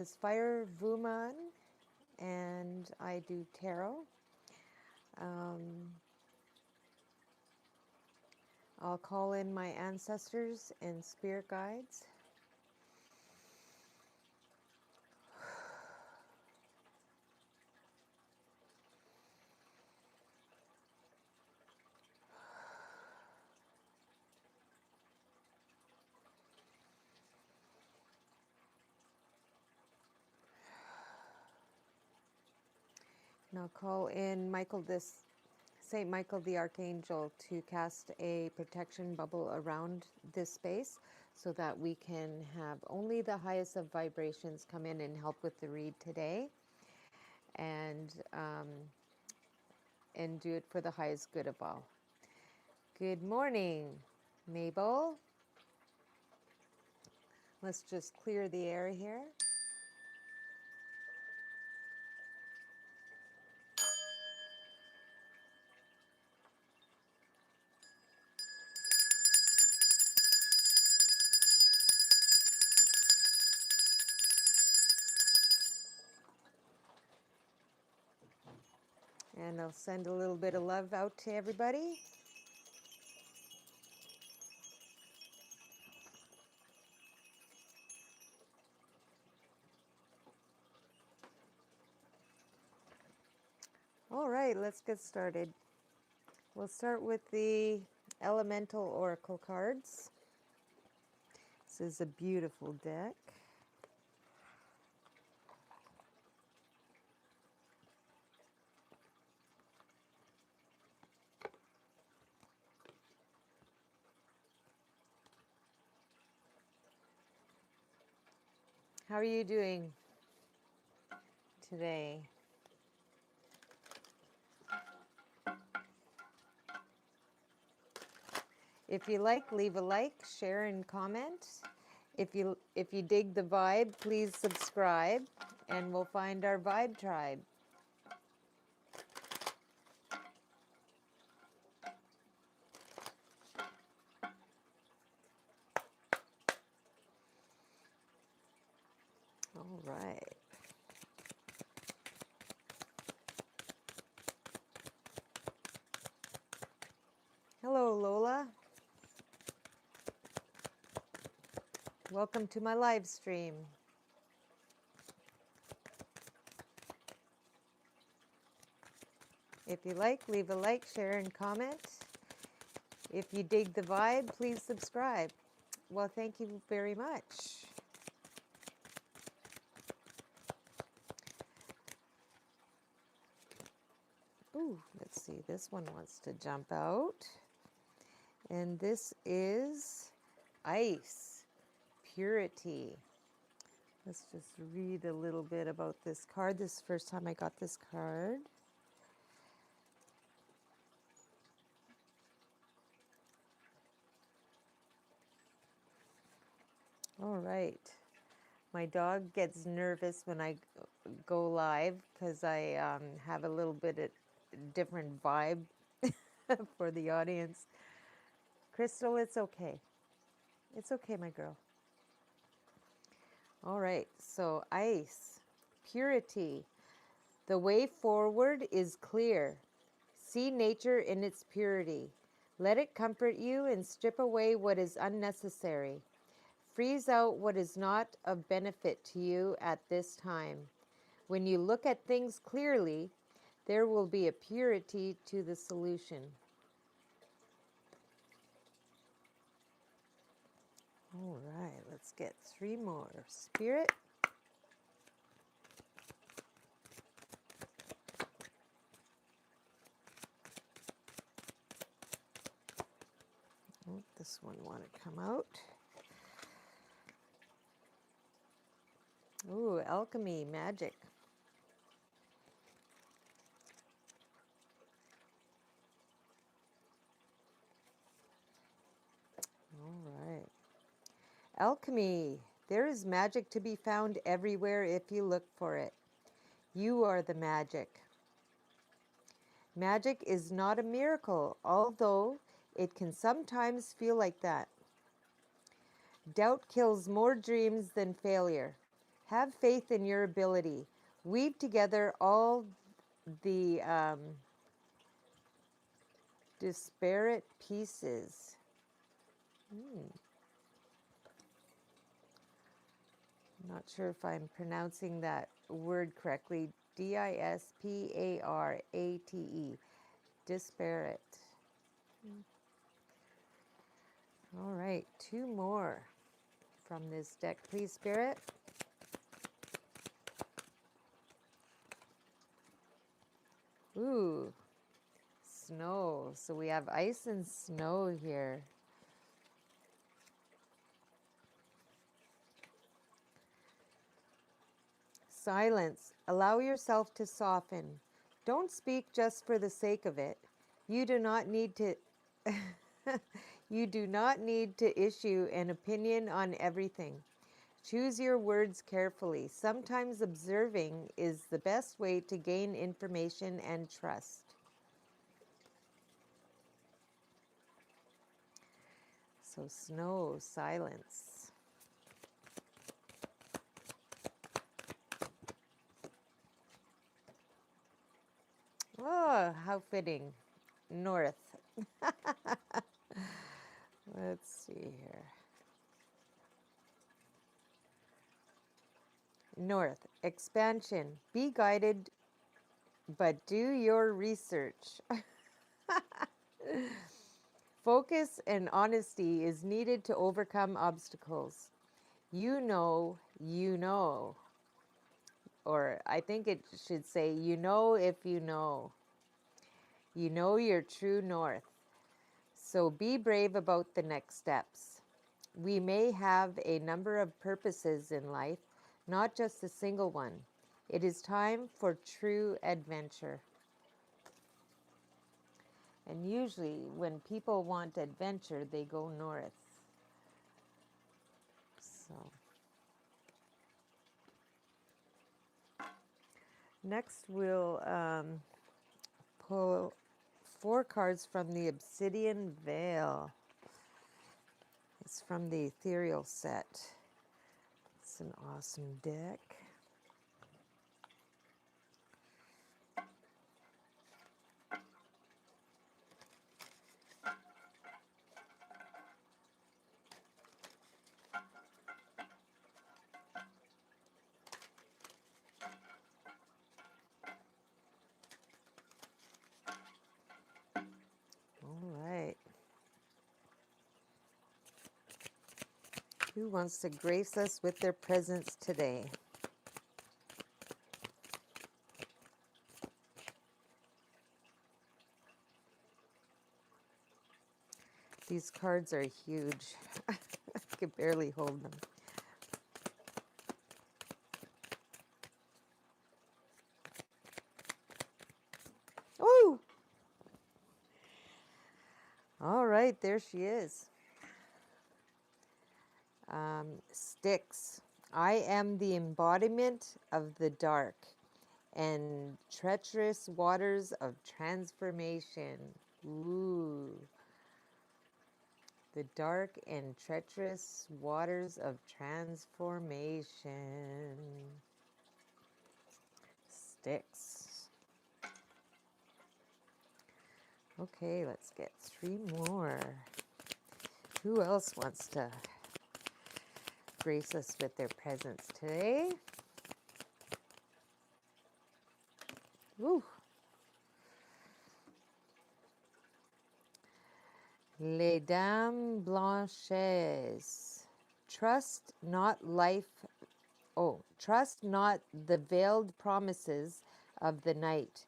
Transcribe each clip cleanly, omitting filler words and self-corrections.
is Fire Vuman, and I do tarot. I'll call in my ancestors and spirit guides. And I'll call in Saint Michael the Archangel to cast a protection bubble around this space so that we can have only the highest of vibrations come in and help with the read today, and do it for the highest good of all. Good morning, Mabel. Let's just clear the air here. And I'll send a little bit of love out to everybody. All right, let's get started. We'll start with the Elemental Oracle cards. This is a beautiful deck. How are you doing today? If you like, leave a like, share, and comment. If you dig the vibe, please subscribe, and we'll find our vibe tribe. All right. Hello, Lola. Welcome to my live stream. If you like, leave a like, share, and comment. If you dig the vibe, please subscribe. Well, thank you very much. Ooh, let's see, this one wants to jump out. And this is Ice, Purity. Let's just read a little bit about this card. This is the first time I got this card. All right. My dog gets nervous when I go live because I have a little bit of different vibe for the audience. Crystal, it's okay. It's okay, my girl. All right, so Ice, Purity. The way forward is clear. See nature in its purity. Let it comfort you and strip away what is unnecessary. Freeze out what is not of benefit to you at this time. When you look at things clearly, there will be a purity to the solution. All right, let's get 3 more. Spirit. Oh, this one want to come out. Ooh, alchemy, magic. All right. Alchemy. There is magic to be found everywhere if you look for it. You are the magic. Magic is not a miracle, although it can sometimes feel like that. Doubt kills more dreams than failure. Have faith in your ability. Weave together all the disparate pieces. I'm not sure if I'm pronouncing that word correctly. Disparate. Disparate. All right, two more from this deck, please, Spirit. Ooh, snow. So we have ice and snow here. Silence. Allow yourself to soften. Don't speak just for the sake of it. You do not need to you do not need to issue an opinion on everything. Choose your words carefully. Sometimes observing is the best way to gain information and trust. So snow, silence. Oh, how fitting. North. Let's see here. North, expansion. Be guided, but do your research. Focus and honesty is needed to overcome obstacles. You know, you know. Or I think it should say, you know if you know. You know your true north. So be brave about the next steps. We may have a number of purposes in life, not just a single one. It is time for true adventure. And usually when people want adventure, they go north. So next we'll pull 4 cards from the Obsidian Veil. It's from the Ethereal set. It's an awesome deck. All right. Who wants to grace us with their presence today? These cards are huge. I can barely hold them. Oh! All right, there she is. Styx. I am the embodiment of the dark and treacherous waters of transformation. Ooh. The dark and treacherous waters of transformation. Styx. Okay, let's get 3 more. Who else wants to grace us with their presence today? Ooh. Les Dames Blanches. Trust not life. Oh, trust not the veiled promises of the night,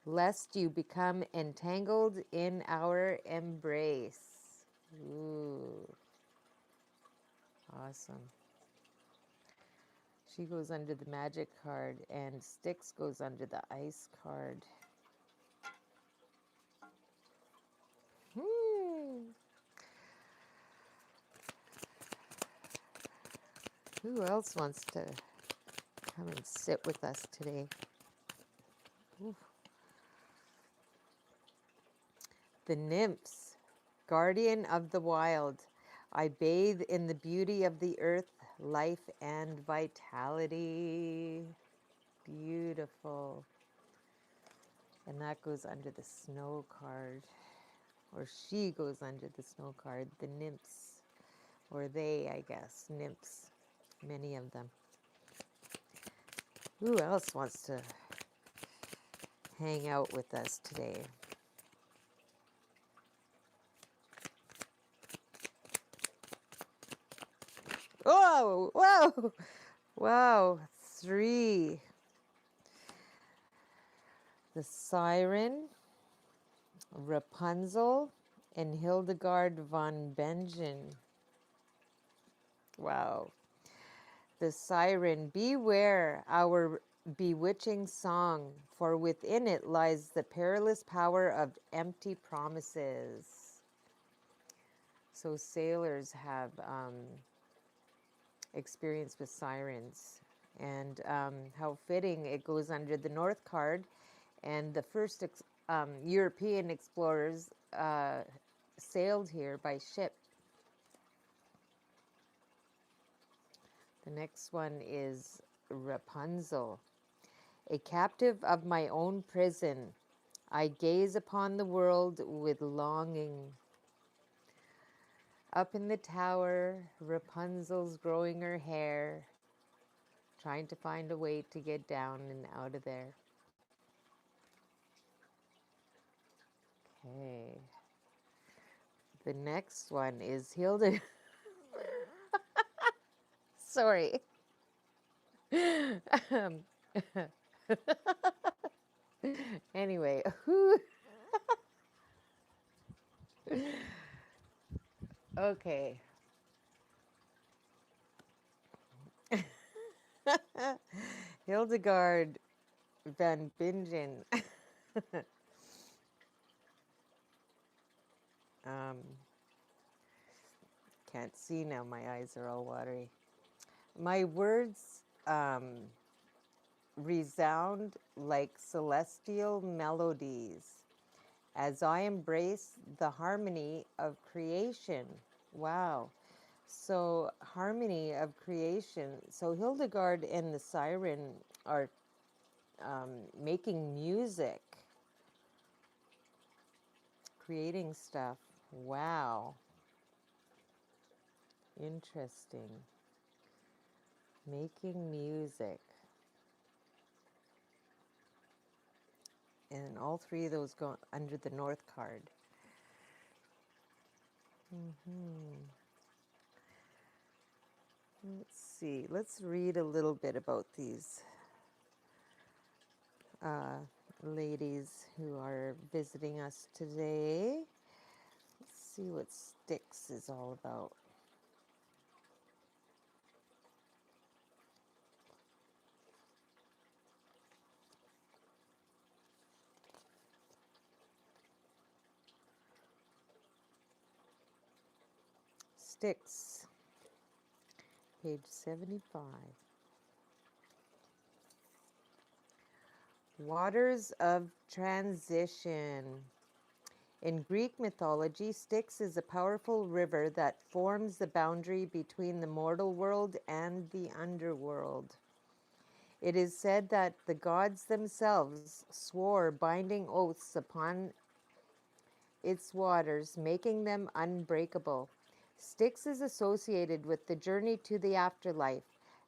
lest you become entangled in our embrace. Ooh. Awesome. She goes under the magic card, and Styx goes under the ice card. Who else wants to come and sit with us today? Ooh. The nymphs, guardian of the wild. I bathe in the beauty of the earth, life and vitality. Beautiful. And that goes under the snow card. Or she goes under the snow card. The nymphs. Or they, I guess. Nymphs. Many of them. Who else wants to hang out with us today? Whoa! Whoa! Wow. 3. The Siren, Rapunzel, and Hildegard von Bingen. Wow. The Siren, beware our bewitching song, for within it lies the perilous power of empty promises. So sailors have experience with sirens, and how fitting it goes under the North card. And the first European explorers sailed here by ship. The next one is Rapunzel. A captive of my own prison, I gaze upon the world with longing. Up in the tower, Rapunzel's growing her hair, trying to find a way to get down and out of there. Okay. The next one is Hilda. Sorry. Anyway, who? Okay. Hildegard van Bingen. Can't see now. My eyes are all watery. My words resound like celestial melodies as I embrace the harmony of creation. Wow. So, harmony of creation. So, Hildegard and the Siren are making music, creating stuff. Wow. Interesting. Making music. And all 3 of those go under the North card. Let's see. Let's read a little bit about these ladies who are visiting us today. Let's see what Styx is all about. Styx, page 75. Waters of transition. In Greek mythology, Styx is a powerful river that forms the boundary between the mortal world and the underworld. It is said that the gods themselves swore binding oaths upon its waters, making them unbreakable. Styx is associated with the journey to the afterlife,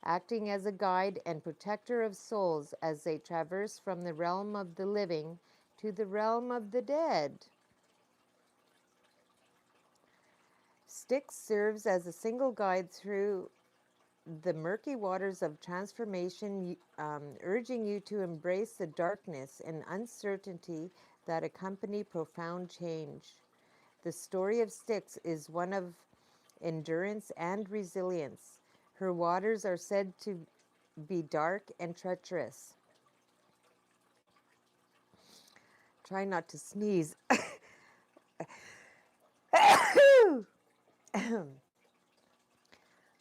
acting as a guide and protector of souls as they traverse from the realm of the living to the realm of the dead. Styx serves as a single guide through the murky waters of transformation, urging you to embrace the darkness and uncertainty that accompany profound change. The story of Styx is one of endurance and resilience. Her waters are said to be dark and treacherous. Try not to sneeze.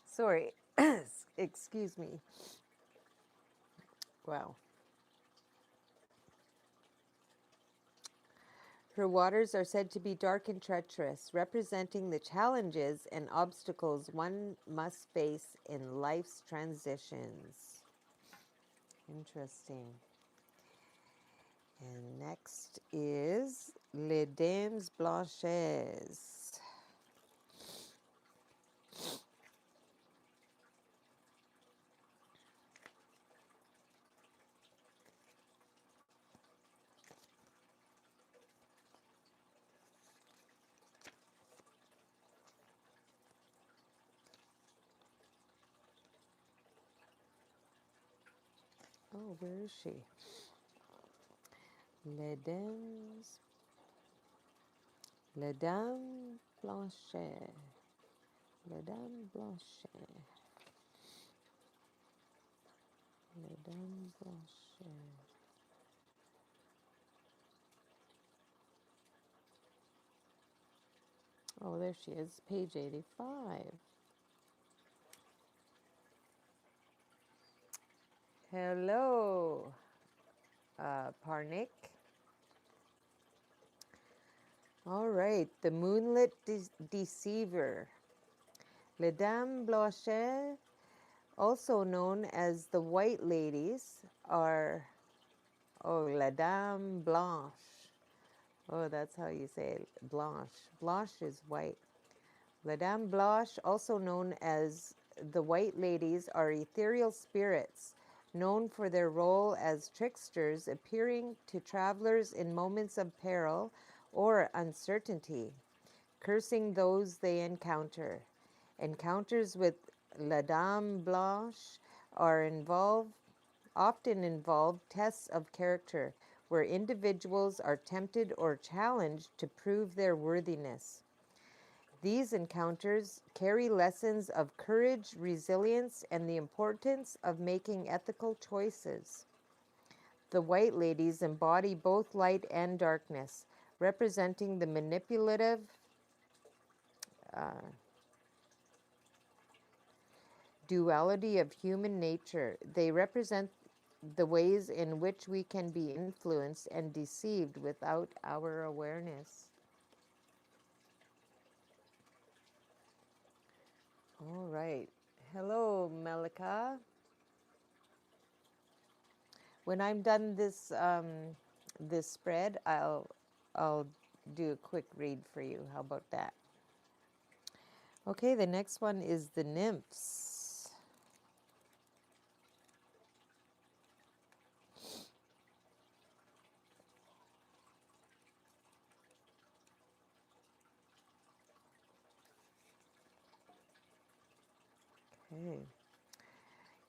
Sorry. Excuse me. Wow. Her waters are said to be dark and treacherous, representing the challenges and obstacles one must face in life's transitions. Interesting. And next is Les Dames Blanches. Oh, where is she? Les Dames, Les Dames Blanches. Les Dames Blanches. Les Dames Blanches. Oh, there she is, page 85. Hello, Parnik. All right, the Moonlit Deceiver. Les Dames Blanches, also known as the White Ladies, are, oh, La Dame Blanche. Oh, that's how you say it, Blanche. Blanche is white. La Dame Blanche, also known as the White Ladies, are ethereal spirits known for their role as tricksters appearing to travelers in moments of peril or uncertainty, cursing those they encounter. Encounters with La Dame Blanche are often involve tests of character where individuals are tempted or challenged to prove their worthiness. These encounters carry lessons of courage, resilience, and the importance of making ethical choices. The White Ladies embody both light and darkness, representing the manipulative, duality of human nature. They represent the ways in which we can be influenced and deceived without our awareness. All right. Hello, Melika. When I'm done this spread, I'll do a quick read for you. How about that? Okay, the next one is the nymphs. Okay.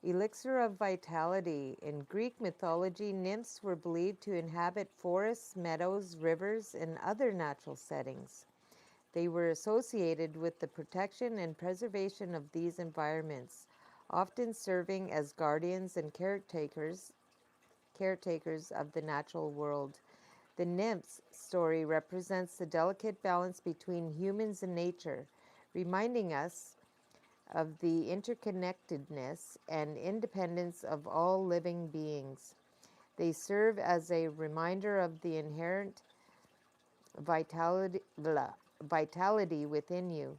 Elixir of vitality. In Greek mythology, nymphs were believed to inhabit forests, meadows, rivers, and other natural settings. They were associated with the protection and preservation of these environments, often serving as guardians and caretakers of the natural world. The nymphs story represents the delicate balance between humans and nature, reminding us of the interconnectedness and independence of all living beings. They serve as a reminder of the inherent vitality within you.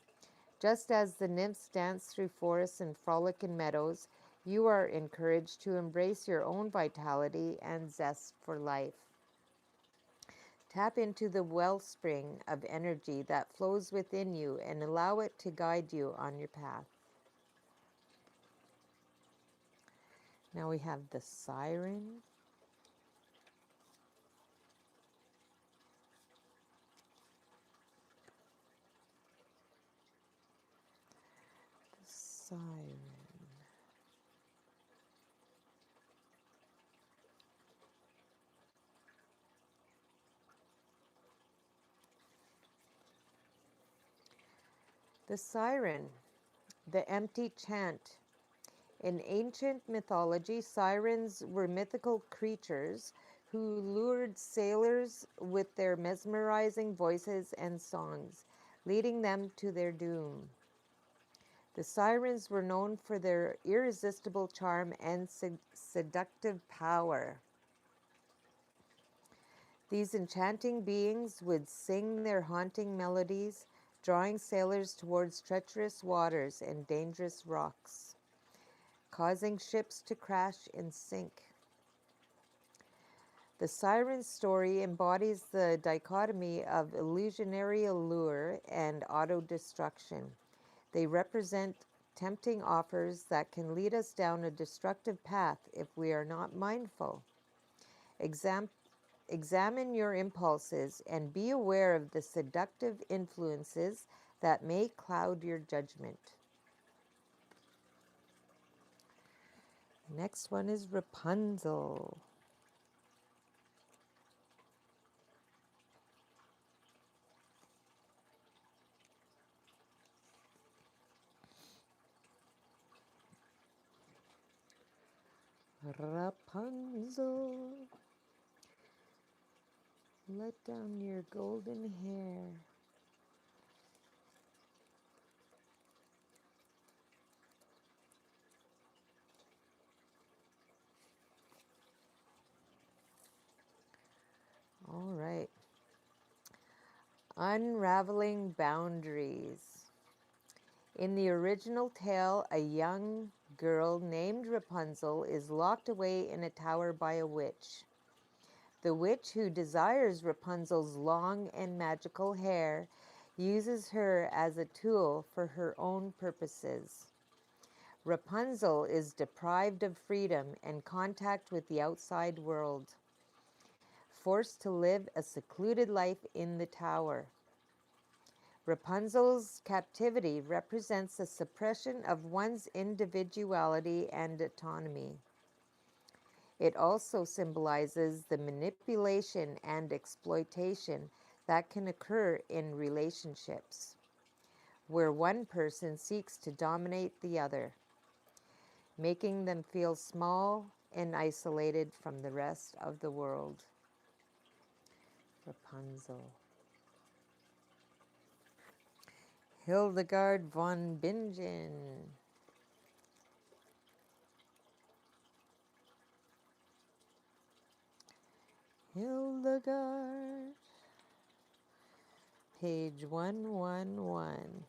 Just as the nymphs dance through forests and frolic in meadows, you are encouraged to embrace your own vitality and zest for life. Tap into the wellspring of energy that flows within you and allow it to guide you on your path. Now we have the siren. The siren. The siren, the empty chant. In ancient mythology, sirens were mythical creatures who lured sailors with their mesmerizing voices and songs, leading them to their doom. The sirens were known for their irresistible charm and seductive power. These enchanting beings would sing their haunting melodies, drawing sailors towards treacherous waters and dangerous rocks, causing ships to crash and sink. The siren story embodies the dichotomy of illusionary allure and auto-destruction. They represent tempting offers that can lead us down a destructive path if we are not mindful. Examine your impulses and be aware of the seductive influences that may cloud your judgment. Next one is Rapunzel. Rapunzel, let down your golden hair. All right. Unraveling boundaries. In the original tale, a young girl named Rapunzel is locked away in a tower by a witch. The witch who desires Rapunzel's long and magical hair uses her as a tool for her own purposes. Rapunzel is deprived of freedom and contact with the outside world, forced to live a secluded life in the tower. Rapunzel's captivity represents a suppression of one's individuality and autonomy. It also symbolizes the manipulation and exploitation that can occur in relationships, where one person seeks to dominate the other, making them feel small and isolated from the rest of the world. Rapunzel. Hildegard von Bingen. Hildegard. Page 111.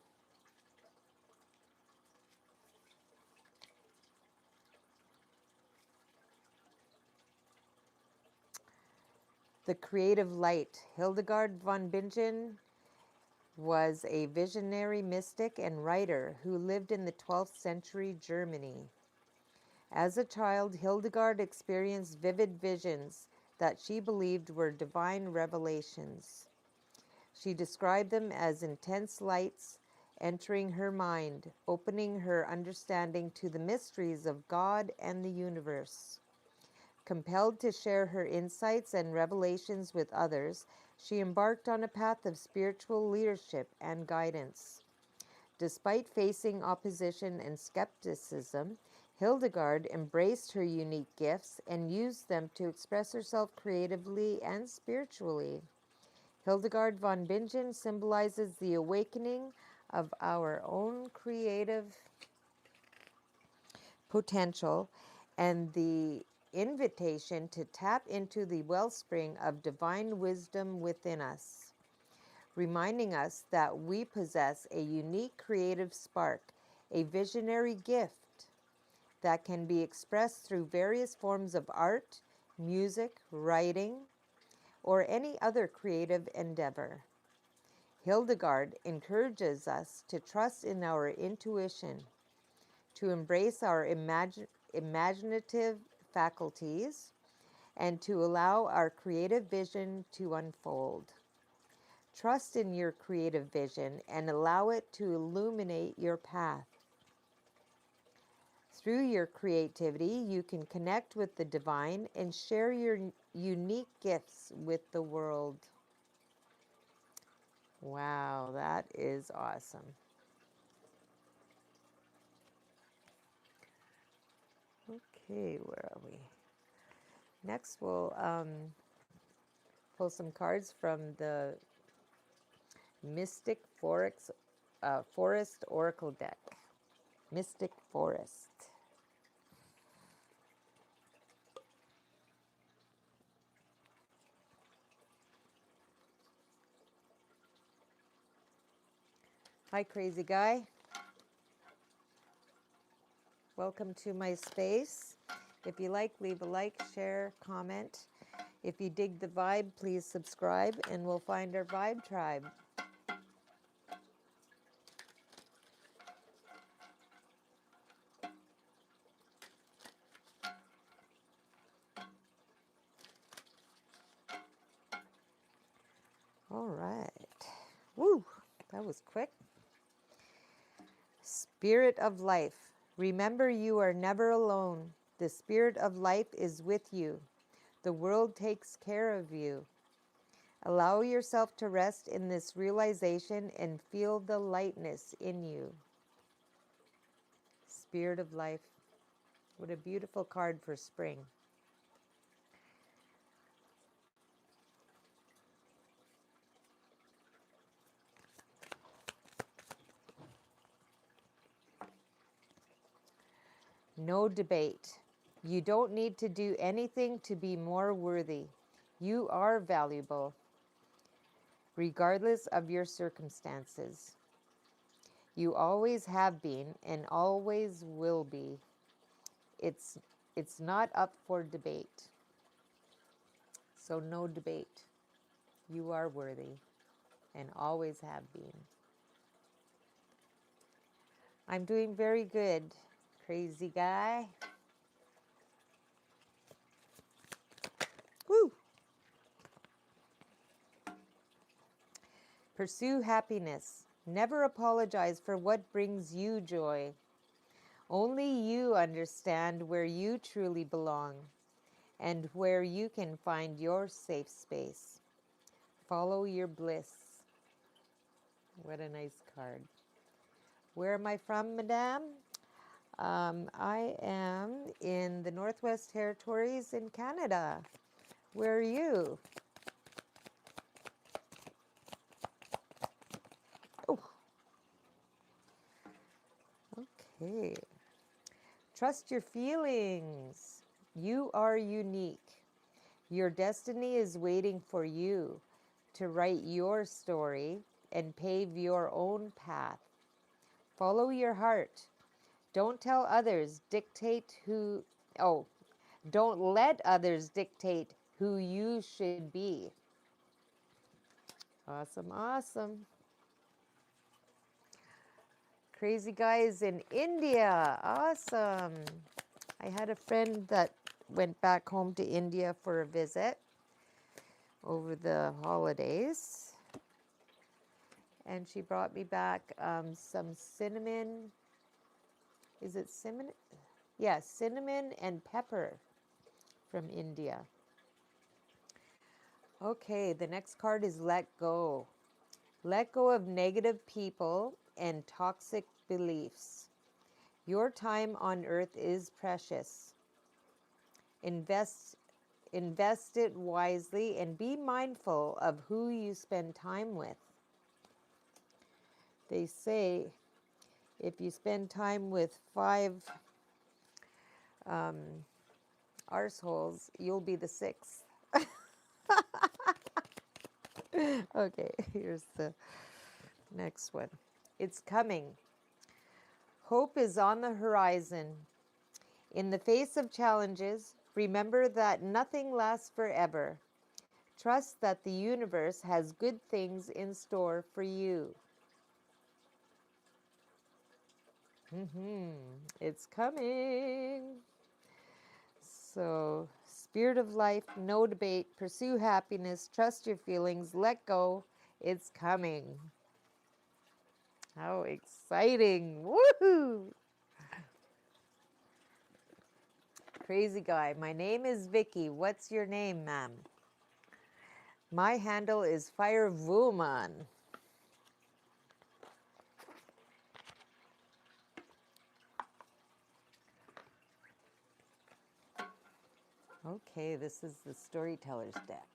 The creative light. Hildegard von Bingen was a visionary mystic and writer who lived in the 12th century Germany. As a child, Hildegard experienced vivid visions that she believed were divine revelations. She described them as intense lights entering her mind, opening her understanding to the mysteries of God and the universe. Compelled to share her insights and revelations with others, she embarked on a path of spiritual leadership and guidance. Despite facing opposition and skepticism, Hildegard embraced her unique gifts and used them to express herself creatively and spiritually. Hildegard von Bingen symbolizes the awakening of our own creative potential and the invitation to tap into the wellspring of divine wisdom within us, reminding us that we possess a unique creative spark, a visionary gift that can be expressed through various forms of art, music, writing, or any other creative endeavor. Hildegard encourages us to trust in our intuition, to embrace our imaginative faculties, and to allow our creative vision to unfold. Trust in your creative vision and allow it to illuminate your path. Through your creativity, you can connect with the divine and share your unique gifts with the world. Wow, that is awesome. Okay, where are we? Next, we'll pull some cards from the Mystic Forest Oracle deck. Mystic Forest. Hi, crazy guy. Welcome to my space. If you like, leave a like, share, comment. If you dig the vibe, please subscribe, and we'll find our vibe tribe. All right. Woo, that was quick. Spirit of life. Remember, you are never alone. The spirit of life is with you. The world takes care of you. Allow yourself to rest in this realization and feel the lightness in you. Spirit of life. What a beautiful card for spring. No debate. You don't need to do anything to be more worthy. You are valuable, regardless of your circumstances. You always have been and always will be. It's not up for debate. So no debate. You are worthy and always have been. I'm doing very good, crazy guy. Woo! Pursue happiness. Never apologize for what brings you joy. Only you understand where you truly belong and where you can find your safe space. Follow your bliss. What a nice card. Where am I from, Madame? I am in the Northwest Territories in Canada. Where are you? Oh, okay. Trust your feelings. You are unique. Your destiny is waiting for you to write your story and pave your own path. Follow your heart. Don't tell others dictate who, oh, don't let others dictate who you should be. Awesome, awesome. Crazy guys in India. Awesome. I had a friend that went back home to India for a visit over the holidays. And she brought me back some cinnamon. Is it cinnamon? Yeah, cinnamon and pepper from India. Okay, the next card is let go. Let go of negative people and toxic beliefs. Your time on earth is precious. Invest it wisely and be mindful of who you spend time with. They say if you spend time with 5 arseholes, you'll be the 6th. Okay, here's the next one. It's coming. Hope is on the horizon. In the face of challenges, remember that nothing lasts forever. Trust that the universe has good things in store for you. It's coming. So, spirit of life, no debate, pursue happiness, trust your feelings, let go. It's coming. How exciting. Woohoo! Crazy guy. My name is Vicky. What's your name, ma'am? My handle is Firewoman. Okay, this is the storyteller's deck.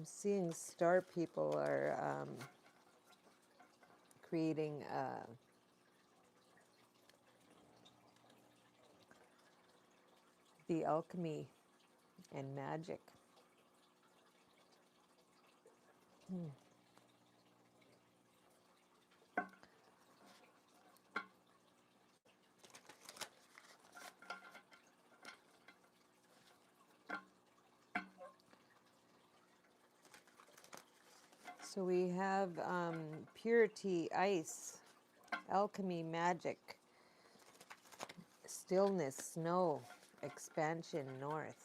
I'm seeing star people are creating the alchemy and magic. So we have purity, ice, alchemy, magic, stillness, snow, expansion, north.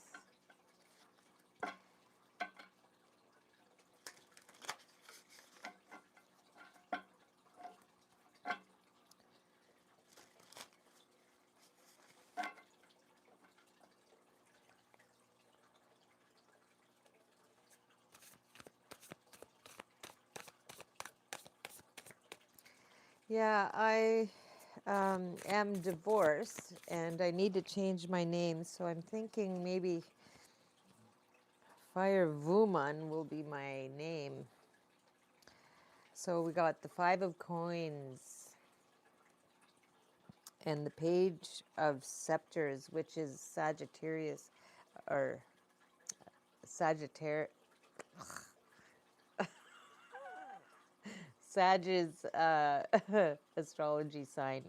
Yeah, I am divorced and I need to change my name, so I'm thinking maybe Fire Vuman will be my name. So we got the Five of Coins and the Page of Scepters, which is Sagittarius or Sagittarius. Sag's astrology sign.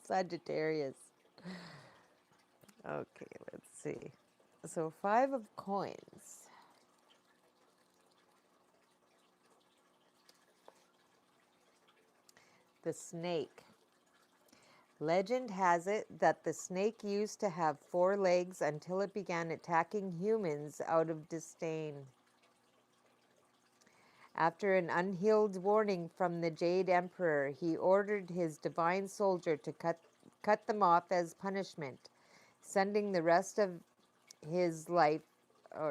Sagittarius. Okay, let's see. So, Five of Coins. The snake. Legend has it that the snake used to have 4 legs until it began attacking humans out of disdain. After an unhealed warning from the Jade Emperor, he ordered his divine soldier to cut them off as punishment, sending the rest of his life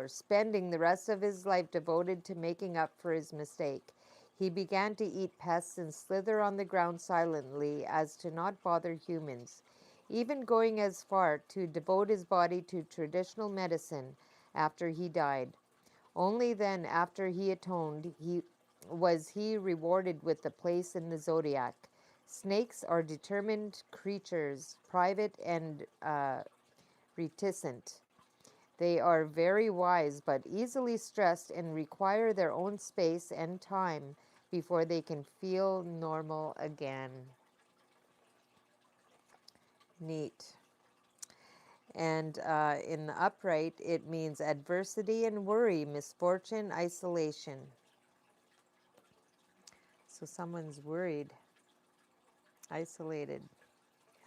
spending the rest of his life devoted to making up for his mistake. He began to eat pests and slither on the ground silently as to not bother humans, even going as far to devote his body to traditional medicine after he died. Only then, after he atoned, he rewarded with a place in the zodiac. Snakes are determined creatures, private and reticent. They are very wise but easily stressed and require their own space and time before they can feel normal again. Neat. And in the upright, it means adversity and worry, misfortune, isolation. So someone's worried, isolated,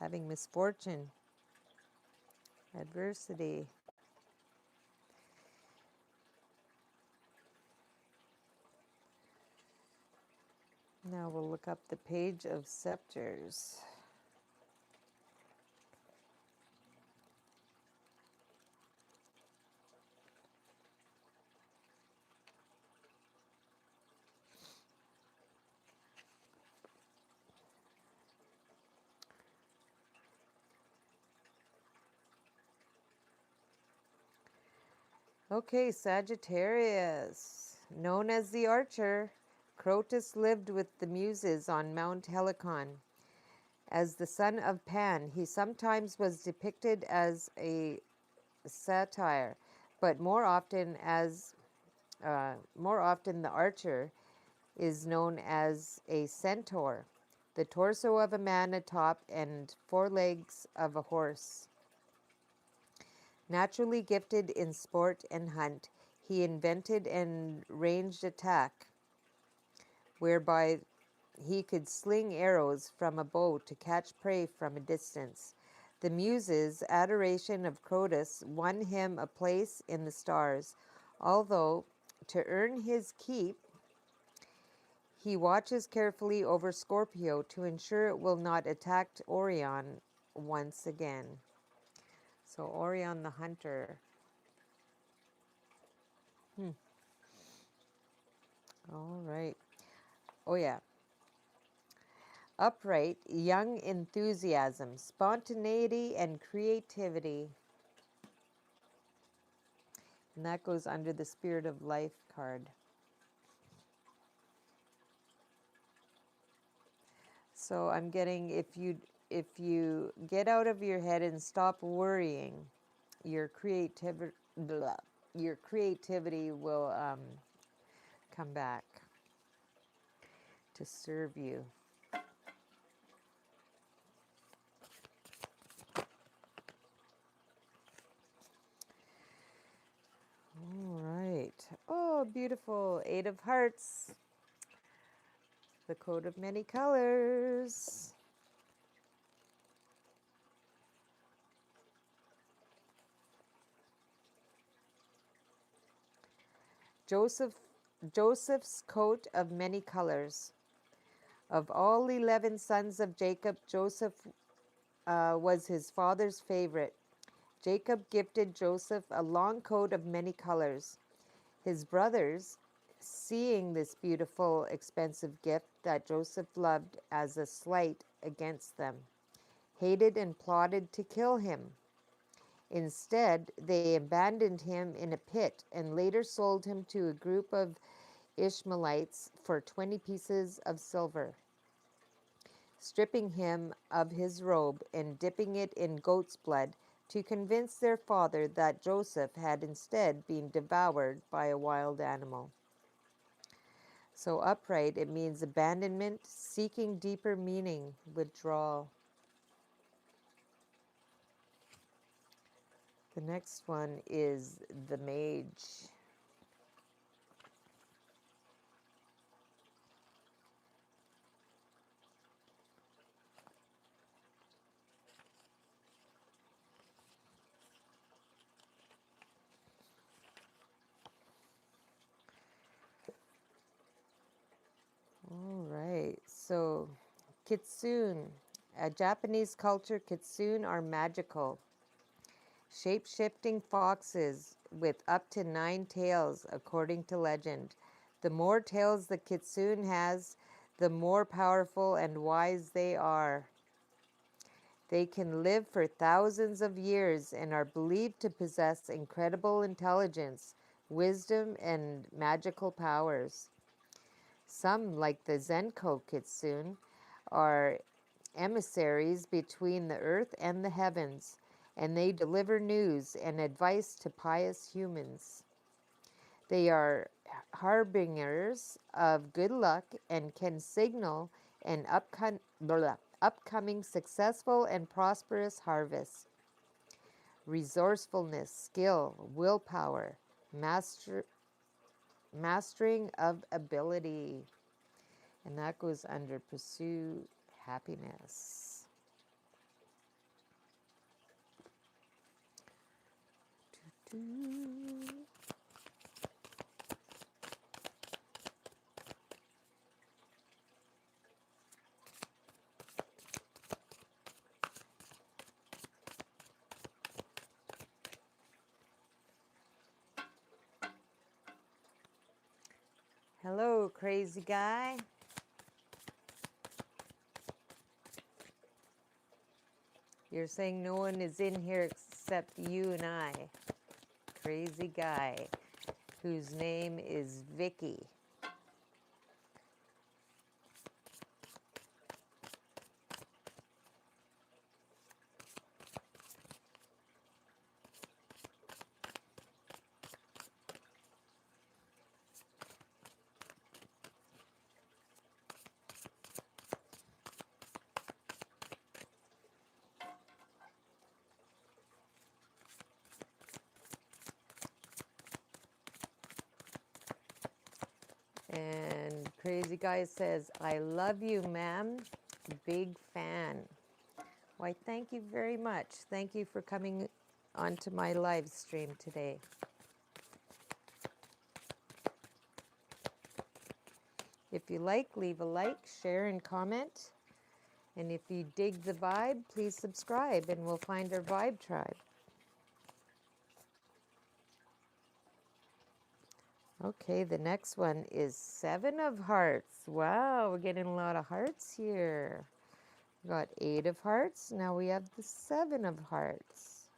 having misfortune, adversity. Now we'll look up the Page of Scepters. Okay, Sagittarius. Known as the Archer, Crotus lived with the Muses on Mount Helicon. As the son of Pan, he sometimes was depicted as a satyr, but more often the archer is known as a centaur, the torso of a man atop and 4 legs of a horse. Naturally gifted in sport and hunt, he invented a ranged attack, whereby he could sling arrows from a bow to catch prey from a distance. The Muses' adoration of Crotus won him a place in the stars, although to earn his keep, he watches carefully over Scorpio to ensure it will not attack Orion once again. So Orion the Hunter. All right. Oh, yeah. Upright, young enthusiasm, spontaneity, and creativity. And that goes under the Spirit of Life card. So I'm getting, if you get out of your head and stop worrying, your creativity will come back to serve you. All right. Oh, beautiful. 8 of Hearts. The coat of many colors. Joseph, Joseph's coat of many colors. Of all 11 sons of Jacob, Joseph was his father's favorite. Jacob gifted Joseph a long coat of many colors. His brothers, seeing this beautiful, expensive gift that Joseph loved as a slight against them, hated and plotted to kill him. Instead, they abandoned him in a pit and later sold him to a group of Ishmaelites for 20 pieces of silver, stripping him of his robe and dipping it in goat's blood to convince their father that Joseph had instead been devoured by a wild animal. So upright, it means abandonment, seeking deeper meaning, withdrawal. The next one is the Mage. All right, so Kitsune. Japanese culture, Kitsune are magical, shape-shifting foxes with up to 9 tails, according to legend. The more tails the Kitsune has, the more powerful and wise they are. They can live for thousands of years and are believed to possess incredible intelligence, wisdom, and magical powers. Some, like the Zenko Kitsune, are emissaries between the earth and the heavens, and they deliver news and advice to pious humans. They are harbingers of good luck and can signal an upcoming successful and prosperous harvest. Resourcefulness, skill, willpower, mastering of ability. And that goes under pursue happiness. Hello, crazy guy. You're saying no one is in here except you and I. Crazy guy, whose name is Vicky. And crazy guy says, I love you, ma'am. Big fan. Why, thank you very much. Thank you for coming onto my live stream today. If you like, leave a like, share, and comment. And if you dig the vibe, please subscribe and we'll find our vibe tribe. Okay, the next one is 7 of Hearts. Wow, we're getting a lot of hearts here. We got 8 of Hearts. Now we have the 7 of Hearts.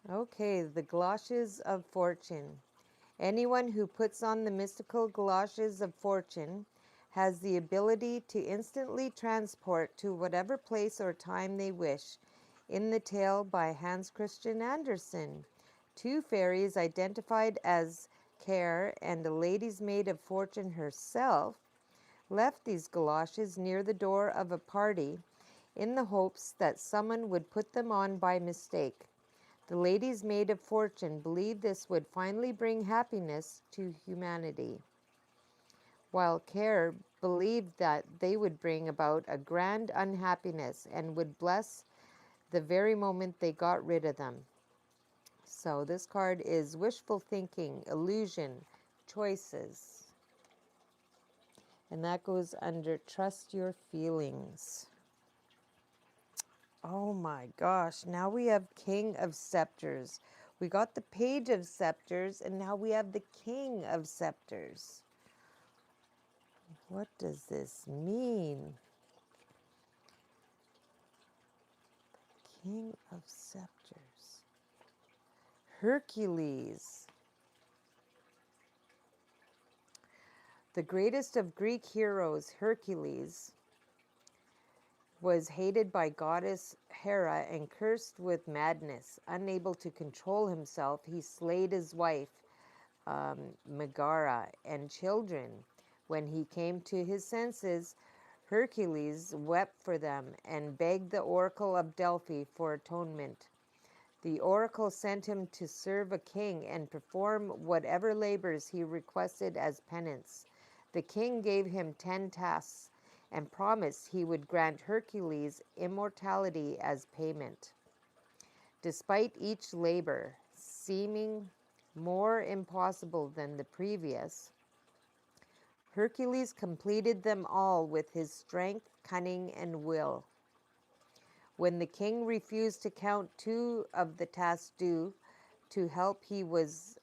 Okay, the galoshes of fortune. Anyone who puts on the mystical galoshes of fortune has the ability to instantly transport to whatever place or time they wish. In the tale by Hans Christian Andersen, two fairies identified as Care and a lady's maid of fortune herself left these galoshes near the door of a party in the hopes that someone would put them on by mistake. The lady's maid of fortune believed this would finally bring happiness to humanity, while Care believed that they would bring about a grand unhappiness and would bless the very moment they got rid of them. So this card is wishful thinking, illusion, choices. And that goes under trust your feelings. Oh my gosh, now we have King of Scepters. We got the Page of Scepters, and now we have the King of Scepters. What does this mean? King of Scepters. Hercules. The greatest of Greek heroes, Hercules, was hated by goddess Hera and cursed with madness. Unable to control himself, he slayed his wife, Megara, and children. When he came to his senses, Hercules wept for them and begged the oracle of Delphi for atonement. The oracle sent him to serve a king and perform whatever labors he requested as penance. The king gave him 10 tasks and promised he would grant Hercules immortality as payment. Despite each labor seeming more impossible than the previous, Hercules completed them all with his strength, cunning, and will. When the king refused to count 2 of the tasks due to help he was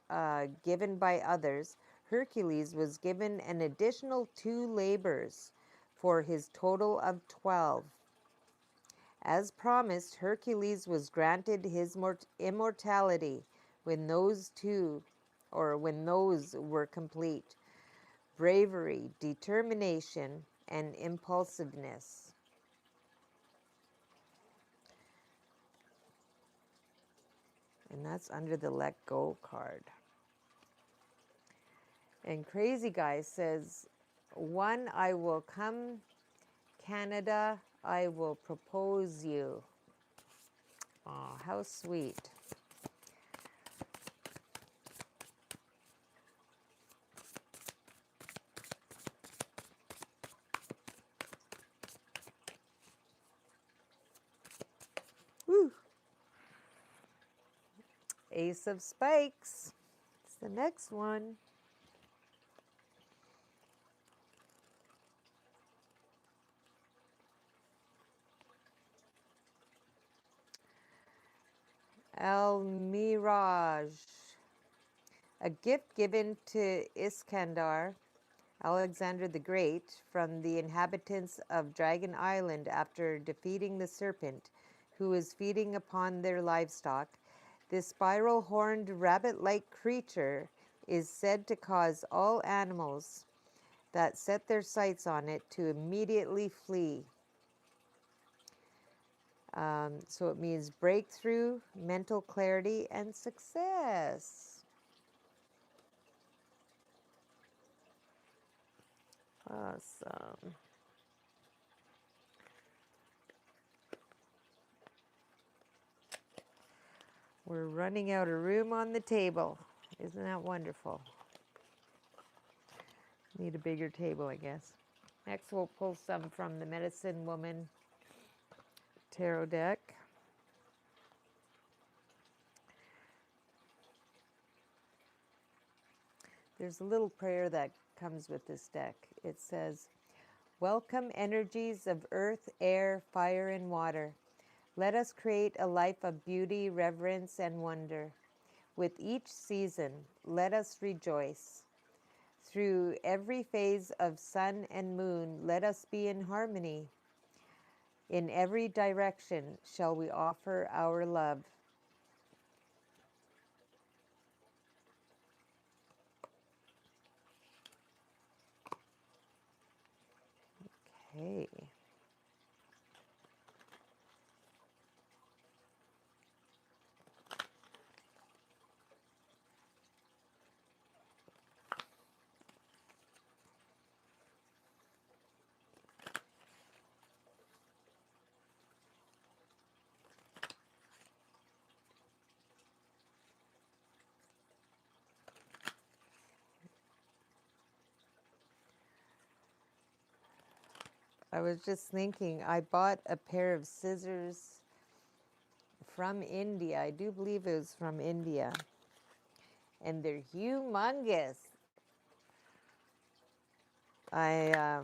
given by others, Hercules was given an additional 2 labors for his total of 12. As promised, Hercules was granted his immortality when those were complete. Bravery, determination, and impulsiveness. And that's under the Let Go card. And Crazy Guy says, "One, I will come, Canada, I will propose you." Oh, how sweet. Woo. Ace of Spikes. It's the next one. El Mirage. A gift given to Iskandar, Alexander the Great, from the inhabitants of Dragon Island after defeating the serpent who was feeding upon their livestock. This spiral-horned rabbit-like creature is said to cause all animals that set their sights on it to immediately flee. So it means breakthrough, mental clarity, and success. Awesome. We're running out of room on the table. Isn't that wonderful? Need a bigger table, I guess. Next, we'll pull some from the Medicine Woman Tarot deck. There's a little prayer that comes with this deck. It says, "Welcome energies of earth, air, fire, and water. Let us create a life of beauty, reverence, and wonder. With each season, let us rejoice. Through every phase of sun and moon, let us be in harmony. In every direction shall we offer our love. Okay. I was just thinking, I bought a pair of scissors from India. I do believe it was from India. And they're humongous. I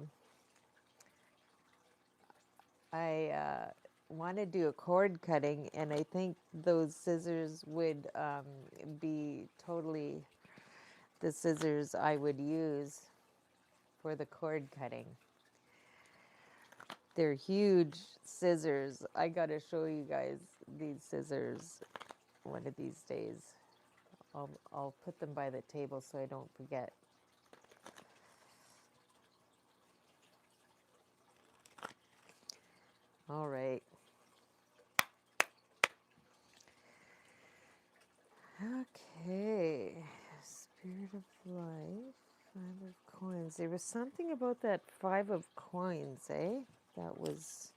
want to do a cord cutting, and I think those scissors would be totally the scissors I would use for the cord cutting. They're huge scissors. I gotta show you guys these scissors one of these days. I'll put them by the table so I don't forget. All right. Okay. Spirit of life. 5 of coins. There was something about that 5 of coins, eh? That was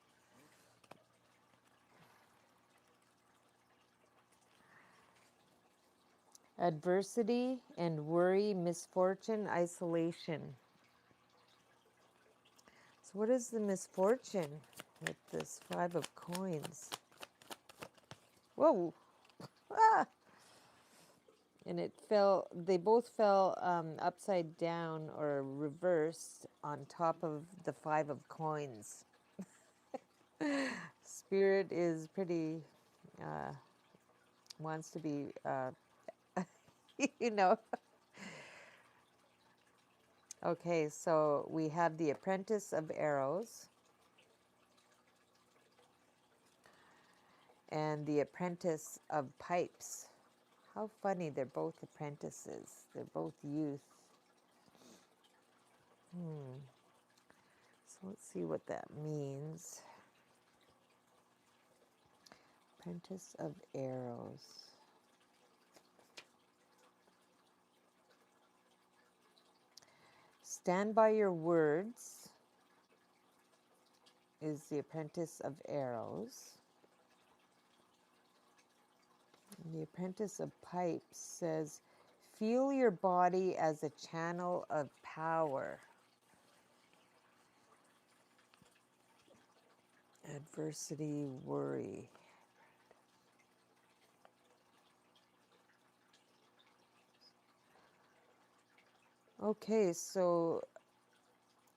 adversity and worry, misfortune, isolation. So what is the misfortune with this 5 of coins? Whoa. Ah! And it fell, they both fell upside down or reversed on top of the 5 of coins. Spirit is pretty, wants to be, you know. Okay, so we have the Apprentice of Arrows and the Apprentice of Pipes. How funny, they're both apprentices. They're both youth. So let's see what that means. Apprentice of Arrows. Stand by your words is the Apprentice of Arrows. And the Apprentice of Pipes says, feel your body as a channel of power. Adversity, worry. Okay, so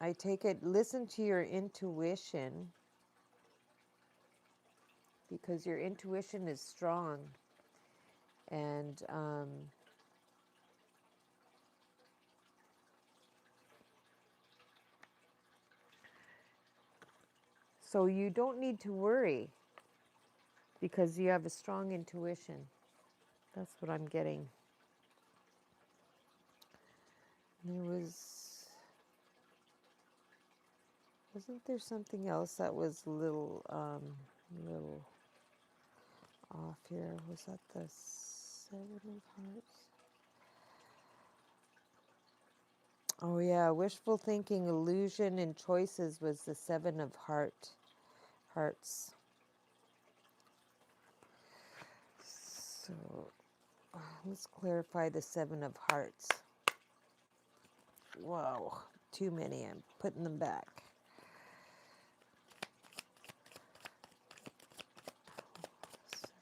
I take it, listen to your intuition, because your intuition is strong. And so you don't need to worry because you have a strong intuition. That's what I'm getting. Wasn't there something else that was a little off here? Was that the 7 of Hearts? Oh yeah, wishful thinking, illusion, and choices was the 7 of Hearts. So let's clarify the 7 of Hearts. Wow, too many. I'm putting them back.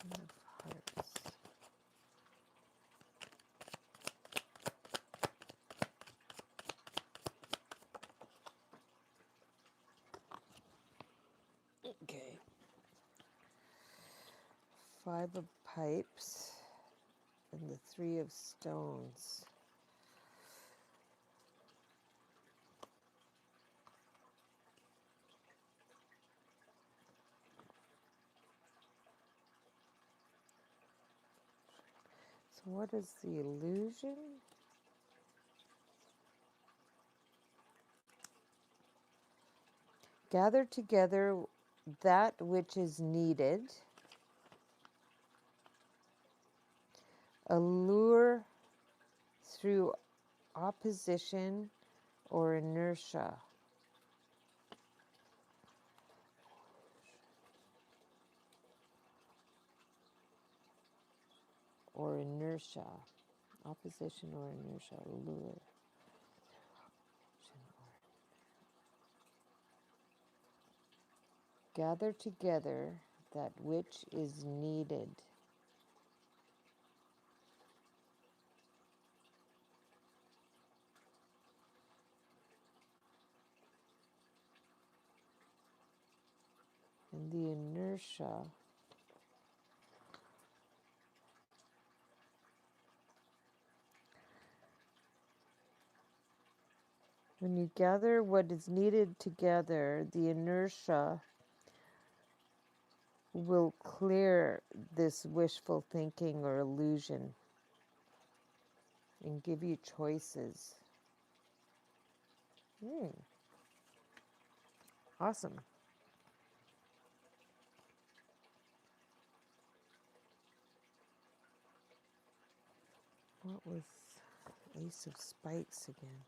7 of Hearts. Okay. 5 of Pipes and the 3 of Stones. So what is the illusion? Gather together that which is needed. Allure through opposition or inertia. Or inertia. Opposition or inertia. Allure. Gather together that which is needed. And the inertia when you gather what is needed together, the inertia will clear this wishful thinking or illusion and give you choices. Awesome. What was Ace of Spikes again?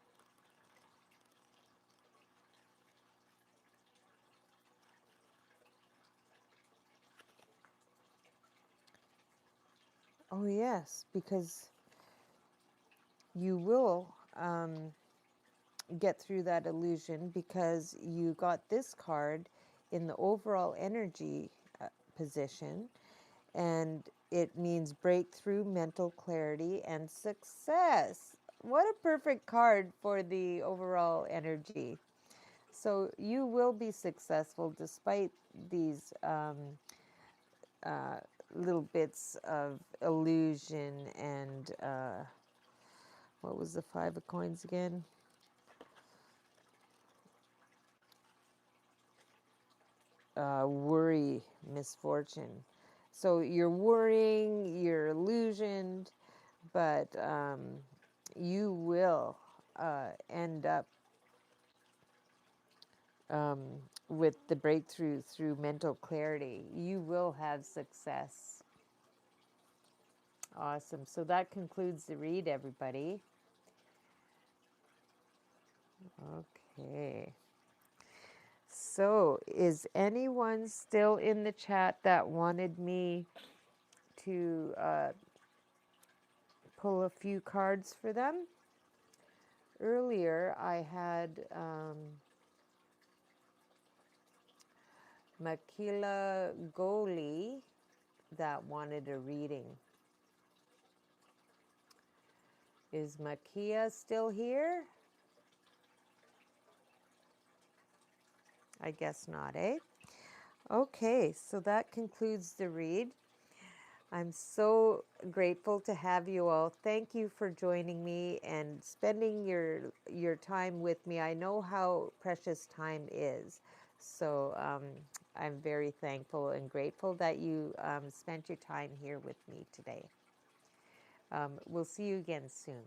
Oh, yes, because you will get through that illusion because you got this card in the overall energy position, and it means breakthrough, mental clarity, and success. What a perfect card for the overall energy. So you will be successful despite these uh, little bits of illusion and what was the Five of Coins again? Worry, misfortune. So you're worrying, you're illusioned, but you will end up um, with the breakthrough through mental clarity. You will have success. Awesome. So that concludes the read, everybody. Okay. So, is anyone still in the chat that wanted me to pull a few cards for them? Earlier, I had Makila Goli that wanted a reading. Is Makia still here? I guess not, eh? Okay, so that concludes the read. I'm so grateful to have you all. Thank you for joining me and spending your time with me. I know how precious time is. So I'm very thankful and grateful that you spent your time here with me today. We'll see you again soon.